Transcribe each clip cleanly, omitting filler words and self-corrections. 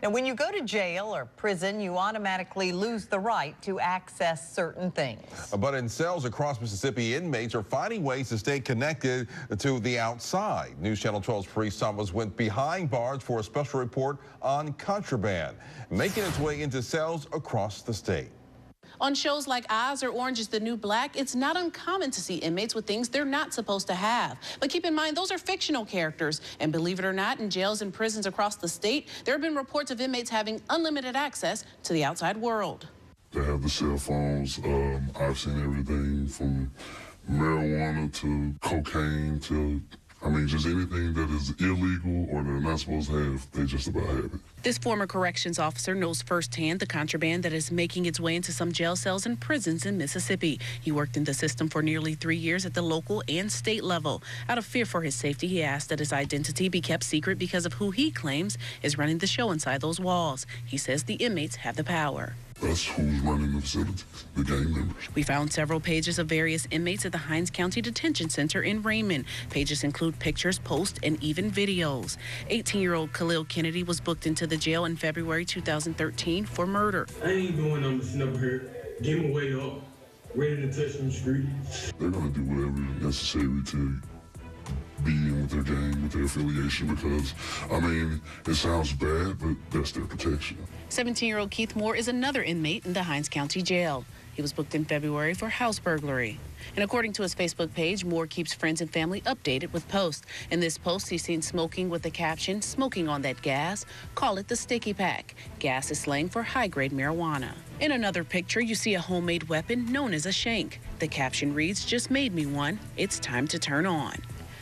Now, when you go to jail or prison, you automatically lose the right to access certain things. But in cells across Mississippi, inmates are finding ways to stay connected to the outside. News Channel 12's Parise Thomas went behind bars for a special report on contraband, making its way into cells across the state. On shows like Oz or Orange is the New Black, it's not uncommon to see inmates with things they're not supposed to have. But keep in mind, those are fictional characters. And believe it or not, in jails and prisons across the state, there have been reports of inmates having unlimited access to the outside world. They have the cell phones. I've seen everything from marijuana to cocaine to, just anything that is illegal or they're not supposed to have, they just about have it. This former corrections officer knows firsthand the contraband that is making its way into some jail cells and prisons in Mississippi. He worked in the system for nearly 3 years at the local and state level. Out of fear for his safety, he asked that his identity be kept secret because of who he claims is running the show inside those walls. He says the inmates have the power. That's who's running the facilities, the gang members. We found several pages of various inmates at the Hinds County Detention Center in Raymond. Pages include pictures, posts, and even videos. 18-year-old Khalil Kennedy was booked into the jail in February 2013 for murder. I ain't doing nothing up here. Get my weight up, ready to touch them streets. They're going to do whatever necessary to be in with their gang, with their affiliation, because, it sounds bad, but that's their protection. 17-year-old Keith Moore is another inmate in the Hinds County Jail. He was booked in February for house burglary. And according to his Facebook page, Moore keeps friends and family updated with posts. In this post, he's seen smoking with the caption, "Smoking on that gas. Call it the sticky pack." Gas is slang for high-grade marijuana. In another picture, you see a homemade weapon known as a shank. The caption reads, "Just made me one. It's time to turn on."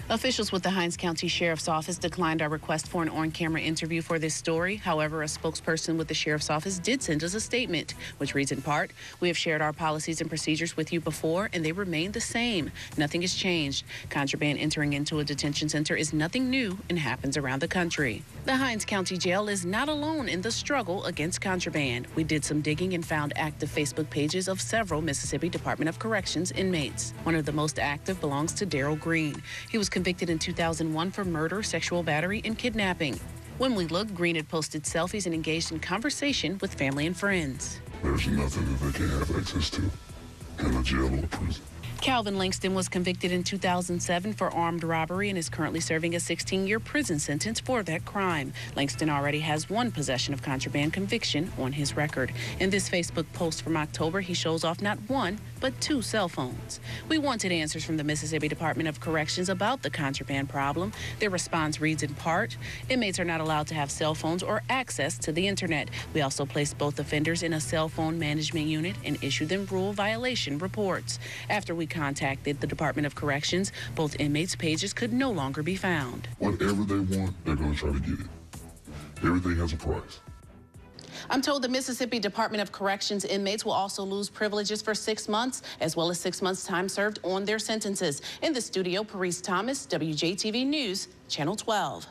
Officials with the Hinds County Sheriff's Office declined our request for an on-camera interview for this story. However, a spokesperson with the Sheriff's Office did send us a statement, which reads in part, "We have shared our policies and procedures with you before, and they remain the same. Nothing has changed. Contraband entering into a detention center is nothing new and happens around the country." The Hinds County Jail is not alone in the struggle against contraband. We did some digging and found active Facebook pages of several Mississippi Department of Corrections inmates. One of the most active belongs to Daryl Green. He was convicted in 2001 for murder, sexual battery, and kidnapping. When we looked, Green had posted selfies and engaged in conversation with family and friends. There's nothing that they can't have access to in a jail or a prison. Calvin Langston was convicted in 2007 for armed robbery and is currently serving a 16-year prison sentence for that crime. Langston already has one possession of contraband conviction on his record. In this Facebook post from October, he shows off not one, but 2 cell phones. We wanted answers from the Mississippi Department of Corrections about the contraband problem. Their response reads in part, "Inmates are not allowed to have cell phones or access to the internet. We also placed both offenders in a cell phone management unit and issued them rule violation reports." After we contacted the Department of Corrections, both inmates' pages could no longer be found. Whatever they want, they're going to try to get it. Everything has a price. I'm told the Mississippi Department of Corrections inmates will also lose privileges for 6 months, as well as 6 months' time served on their sentences. In the studio, Parise Thomas, WJTV News, Channel 12.